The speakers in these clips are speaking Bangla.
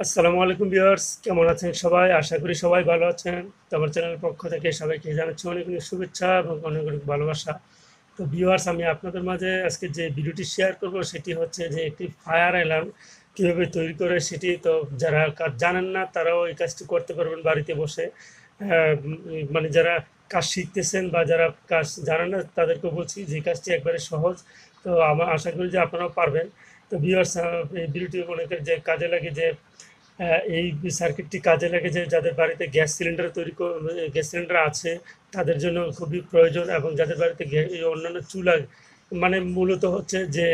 আসসালামু আলাইকুম ভিউয়ার্স, কেমন আছেন সবাই? আশা করি সবাই ভালো আছেন। তো আমার চ্যানেলের পক্ষ থেকে সবাইকে জানাচ্ছি অনেক অনেক শুভেচ্ছা এবং অনেক অনেক ভালোবাসা। তো ভিউয়ার্স, আমি আপনাদের মাঝে আজকে যে ভিডিওটি শেয়ার করব সেটি হচ্ছে যে একটি ফায়ার অ্যালার্ম কীভাবে তৈরি করে সেটি। তো যারা কাজ জানেন না তারাও এই কাজটি করতে পারবেন বাড়িতে বসে। মানে যারা কাজ শিখতেছেন বা যারা কাজ জানেন না তাদেরকেও বলছি যে কাজটি একবারে সহজ। তো আমার আশা করি যে আপনারাও পারবেন। তো ভিউয়ার্স, এই ভিডিওটি অনেকের যে কাজে লাগে, যে এই সার্কিটটি কাজে লাগে যে যাদের বাড়িতে গ্যাস সিলিন্ডার আছে তাদের জন্য খুবই প্রয়োজন, এবং যাদের বাড়িতে এই অন্যান্য চুলা, মানে মূলত হচ্ছে যে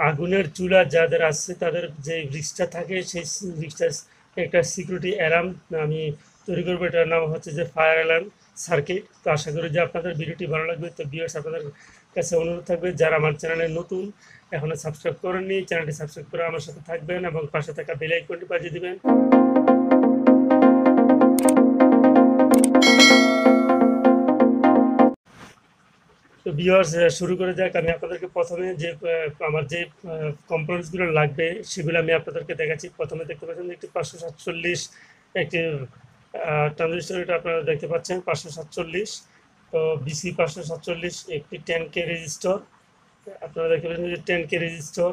আগুনের চুলা যাদের আছে তাদের যে রিক্সটা থাকে সেই রিক্সটা একটা সিকিউরিটি অ্যালার্ম আমি তৈরি করবো। এটার নাম হচ্ছে যে ফায়ার অ্যালার্ম সার্কিট। তো আশা করি যে আপনাদের ভিডিওটি ভালো লাগবে। তো ভিউয়ার্স, আপনাদের কাছে অনুরোধ থাকবে যারা আমার চ্যানেলে নতুন, এখনো সাবস্ক্রাইব করেননি, চ্যানেলটি সাবস্ক্রাইব করে আমার সাথে থাকবেন এবং পাশে থাকা বেল আইকনটি বাজিয়ে দিবেন। তো ভিউয়ার্স, শুরু করে যাক। আমি আপনাদেরকে প্রথমে যে আমার যে কম্পোনেন্টসগুলো লাগবে সেগুলো আমি আপনাদেরকে দেখাচ্ছি। প্রথমে দেখতে পাচ্ছেন একটি 547 একটি ট্রানজিস্টর, এটা আপনারা দেখতে পাচ্ছেন 547। তো বিসি 547 একটি 10K রেজিস্টর, আপনারা দেখতে পাচ্ছেন যে 10K রেজিস্টর।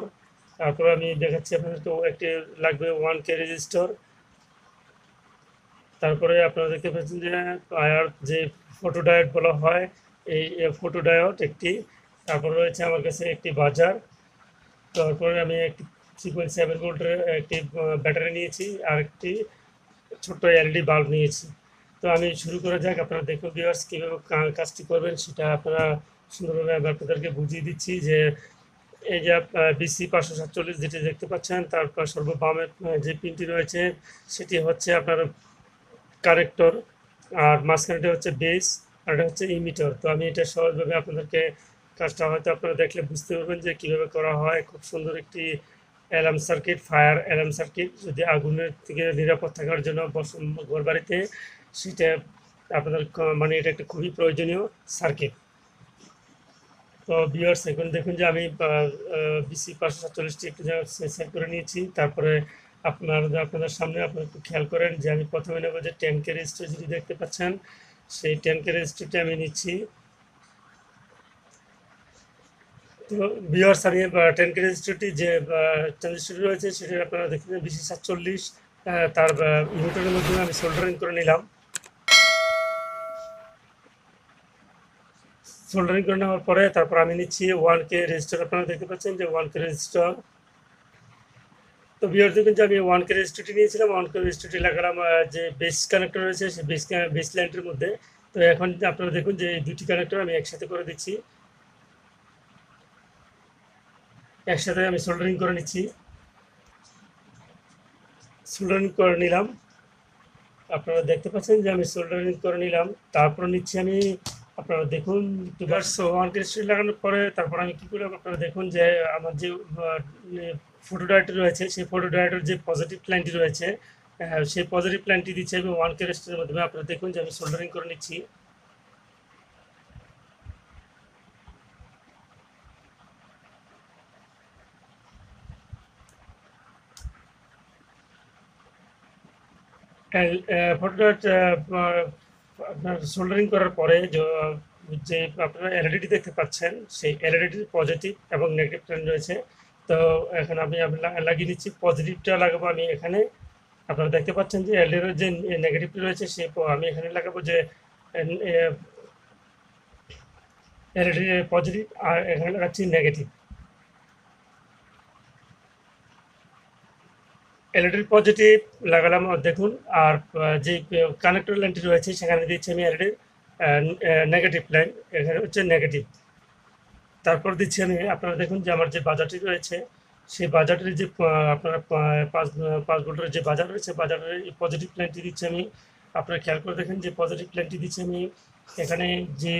তারপর আমি দেখাচ্ছি আপনাদেরকে একটি লাগবে 1K রেজিস্টর। তারপরে আপনারা দেখতে পাচ্ছেন যে আয়ার যে ফটো ডায়োড বলা হয়, এই ফটো ডায়োড একটি। তারপর রয়েছে আমার কাছে একটি বাজার। তারপরে আমি একটি 3.7 ভোল্টের একটি ব্যাটারি নিয়েছি, আর একটি ছোট্ট এলইডি বাল্ব নিয়েছি। তো আমি শুরু করা যাক। আপনারা দেখুন ভিউয়ার্স, কীভাবে কাজটি করবেন সেটা আপনারা সুন্দরভাবে আমি আপনাদেরকে বুঝিয়ে দিচ্ছি। যে এই যে বিসি 547 যেটি দেখতে পাচ্ছেন, তারপর সর্ববামে যে পিনটি রয়েছে সেটি হচ্ছে আপনার কানেক্টর, আর মাঝখানেটা হচ্ছে বেস, আর এটা হচ্ছে ইমিটার। তো আমি এটা সহজভাবে আপনাদেরকে কাজটা হয়তো আপনারা দেখলে বুঝতে পারবেন যে কীভাবে করা হয়। খুব সুন্দর একটি alarm circuit, fire alarm circuit, যদি আগুনের থেকে নিরাপদ থাকার জন্য ঘর বাড়িতে, সেটা আপনাদের মানে এটা একটা খুবই প্রয়োজনীয় সার্কিট। তো ভিউয়ার্স, এখন দেখুন যে আমি বিসি 547টি একটু সেট করে নিয়েছি। তারপরে আপনাদের সামনে আপনারা একটু খেয়াল করেন যে আমি প্রথমে নেব যে 10K রেজিস্টার, যেটি দেখতে পাচ্ছেন সেই 10K রেজিস্টারটি আমি নিচ্ছি। তো ভিউয়ার্স, আমি 10K রেজিস্টারটি যে ট্রানজিস্টর রয়েছে সেটি আপনারা দেখছেন বিসি 47, তার ইনভার্টারের মাধ্যমে আমি সোল্ডারিং করে নিলাম। সোল্ডারিং করে নেওয়ার পরে তারপর আমি নিচ্ছি 1K রেজিস্টার। আপনারা দেখতে পাচ্ছেন যে 1K রেজিস্টার। তো ভিউয়ার্স, দেখুন যে আমি 1K রেজিস্টারটি নিয়েছিলাম, 1K রেজিস্টারটি লাগালাম যে বেস কানেক্টর রয়েছে সেই বেস লাইনটির মধ্যে। তো এখন আপনারা দেখুন যে এই দুটি কানেক্টর আমি একসাথে করে দিচ্ছি, একসাথে আমি সোল্ডারিং করে নিচ্ছি। সোল্ডারিং করে নিলাম, আপনারা দেখতে পাচ্ছেন যে আমি সোল্ডারিং করে নিলাম। তারপর নিচ্ছি আমি, আপনারা দেখুন, ভিউয়ার্স 1K রেজিস্টার লাগানোর পরে তারপর আমি কী করলাম, আপনারা দেখুন যে আমার যে ফটো ডায়োডটি রয়েছে সেই ফটো ডায়োডের যে পজিটিভ লাইনটি রয়েছে, সেই পজিটিভ লাইনটি দিচ্ছে আমি 1K রেজিস্টারের মাধ্যমে। আপনারা দেখুন যে আমি সোল্ডারিং করে নিচ্ছি। ফটো ডায়োড আপনার সোল্ডারিং করার পরে যে আপনারা এলইডি দেখতে পাচ্ছেন সেই এলইডির পজিটিভ এবং নেগেটিভ লাইন রয়েছে। তো এখন আমি লাগিয়ে দিচ্ছি। পজিটিভটা লাগাবো আমি এখানে, আপনারা দেখতে পাচ্ছেন যে এলইডির যে নেগেটিভটি রয়েছে সে আমি এখানে লাগাবো যে এলইডি পজিটিভ, আর এখানে লাগাচ্ছি নেগেটিভ। এলইডির পজিটিভ লাগালাম দেখুন, আর যে কানেক্টর লাইনটি রয়েছে সেখানে দিচ্ছি আমি এলইডির নেগেটিভ লাইন, এখানে হচ্ছে নেগেটিভ। তারপর দিচ্ছি আমি, আপনারা দেখুন যে আমার যে বাজারটি রয়েছে সেই বাজারের যে আপনার 5 ভোল্টের যে বাজার রয়েছে, বাজারের পজিটিভ লাইনটি দিচ্ছি আমি। আপনারা খেয়াল করে দেখেন যে পজিটিভ লাইনটি দিচ্ছি আমি এখানে। যে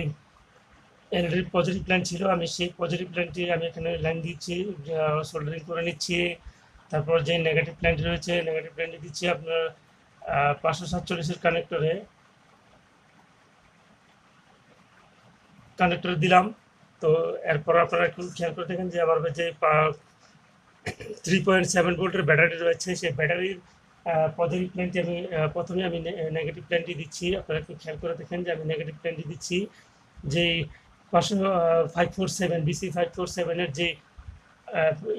এলইডির পজিটিভ লাইন ছিল, আমি সেই পজিটিভ লাইনটি আমি এখানে লাইন দিচ্ছি, সোল্ডারিং করে নিচ্ছি। তারপর যে নেগেটিভ লাইনটি রয়েছে নেগেটিভ লাইনটি দিচ্ছি আপনার 547-এর কানেক্টরে দিলাম। তো এরপর আপনারা একটু খেয়াল করে দেখেন যে আমার যে 3.7 ভোল্টের ব্যাটারি রয়েছে। সেই ব্যাটারির পজিটিভ প্লেনটি আমি প্রথমে আমি নেগেটিভ প্লেনটি দিচ্ছি। আপনারা একটু খেয়াল করে দেখেন যে আমি নেগেটিভ প্লেনটি দিচ্ছি। যেই 547 BC 547 এর যে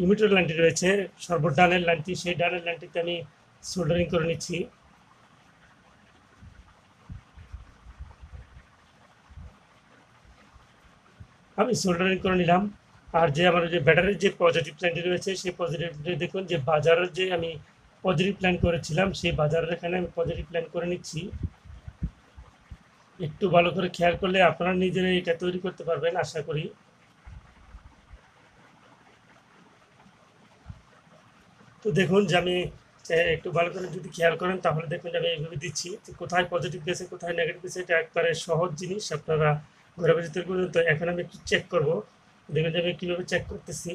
ইমিটার লাইনটি রয়েছে সর্বডানের লাইনটি, সেই ডানের লাইনটিতে আমি সোল্ডারিং করে নিচ্ছি। আমি সোল্ডারিং করে নিলাম। আর যে আমার যে ব্যাটারির যে পজিটিভ লাইনটি রয়েছে সেই পজিটিভটি দেখুন যে বাজারের যে আমি পজিটিভ লাইন করেছিলাম সেই বাজারের এখানে আমি পজিটিভ লাইন করে নিচ্ছি। একটু ভালো করে খেয়াল করলে আপনারা নিজেরাই এটা তৈরি করতে পারবেন আশা করি। তো দেখুন যে আমি একটু ভালো করে যদি খেয়াল করেন তাহলে দেখুন যে আমি এইভাবে দিচ্ছি, কোথায় পজিটিভ গেছে কোথায় নেগেটিভ গেছে, এটা একবারে সহজ জিনিস, আপনারা ঘরে বসে তৈরি করবেন। তো এখন আমি একটু চেক করব, দেখুন যে আমি কীভাবে চেক করতেছি।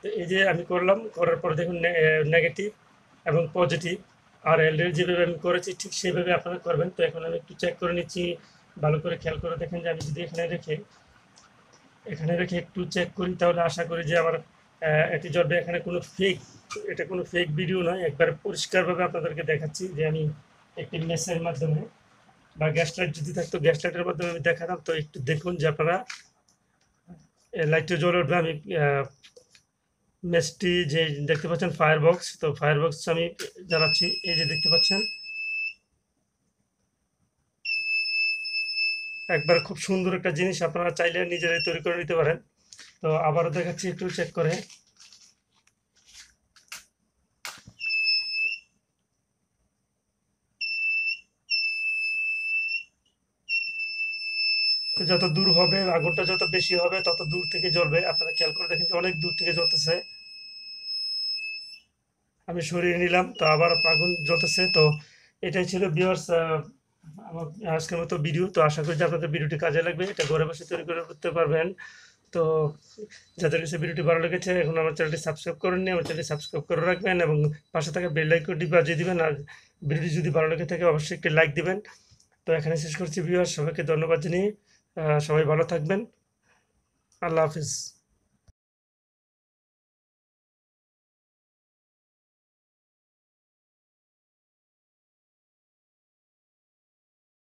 তো এই যে আমি করলাম, করার পর দেখুন নেগেটিভ এবং পজিটিভ আর এলডির যেভাবে আমি করেছি ঠিক সেইভাবে আপনারা করবেন। তো এখন আমি একটু চেক করে নিচ্ছি, ভালো করে খেয়াল করে দেখেন যে আমি যদি এখানে রেখে একটু চেক করি তাহলে আশা করি যে আমার এটি জ্বলবে। এখানে এটা কোনো ফেক ভিডিও নয়, একবারে পরিষ্কারভাবে আপনাদেরকে দেখাচ্ছি যে আমি একটি মেসের মাধ্যমে বা গ্যাস লাইট যদি থাকতো গ্যাস লাইটের মাধ্যমে আমি দেখাতাম। তো একটু দেখুন যে আপনারা লাইটটা জ্বলে উঠবে। আমি মেসটি যে দেখতে পাচ্ছেন ফায়ারবক্স, তো ফায়ারবক্স আমি জ্বালাচ্ছি, এই যে দেখতে পাচ্ছেন একবার খুব সুন্দর একটা জিনিস, আপনারা চাইলে নিজেরাই তৈরি করে নিতে পারেন। তো আবারও দেখাচ্ছি একটু চেক করে। তো যত দূর হবে আগুনটা যত বেশি হবে তত দূর থেকে জ্বলবে। আপনারা খেয়াল করে দেখেন যে অনেক দূর থেকে জ্বলতেছে। আমি সরিয়ে নিলাম, তো আবার আগুন জ্বলতেছে। তো এটাই ছিল ভিউয়ার্স আমার আজকের মতো ভিডিও। তো আশা করি যে আপনাদের ভিডিওটি কাজে লাগবে, এটা ঘরে বসে তৈরি করে করতে পারবেন। তো যাদের কাছে ভিডিওটি ভালো লেগেছে এখন আমার চ্যানেলটি সাবস্ক্রাইব করেননি, আমার চ্যানেলটি সাবস্ক্রাইব করে রাখবেন এবং পাশে থাকা বেল আইকনটি বাজিয়ে দিবেন। আর ভিডিওটি যদি ভালো লেগে থাকে অবশ্যই একটি লাইক দিবেন। তো এখানে শেষ করছি ভিউয়ার্স, সবাইকে ধন্যবাদ জানিয়ে সবাই ভালো থাকবেন। আল্লাহ হাফিজ।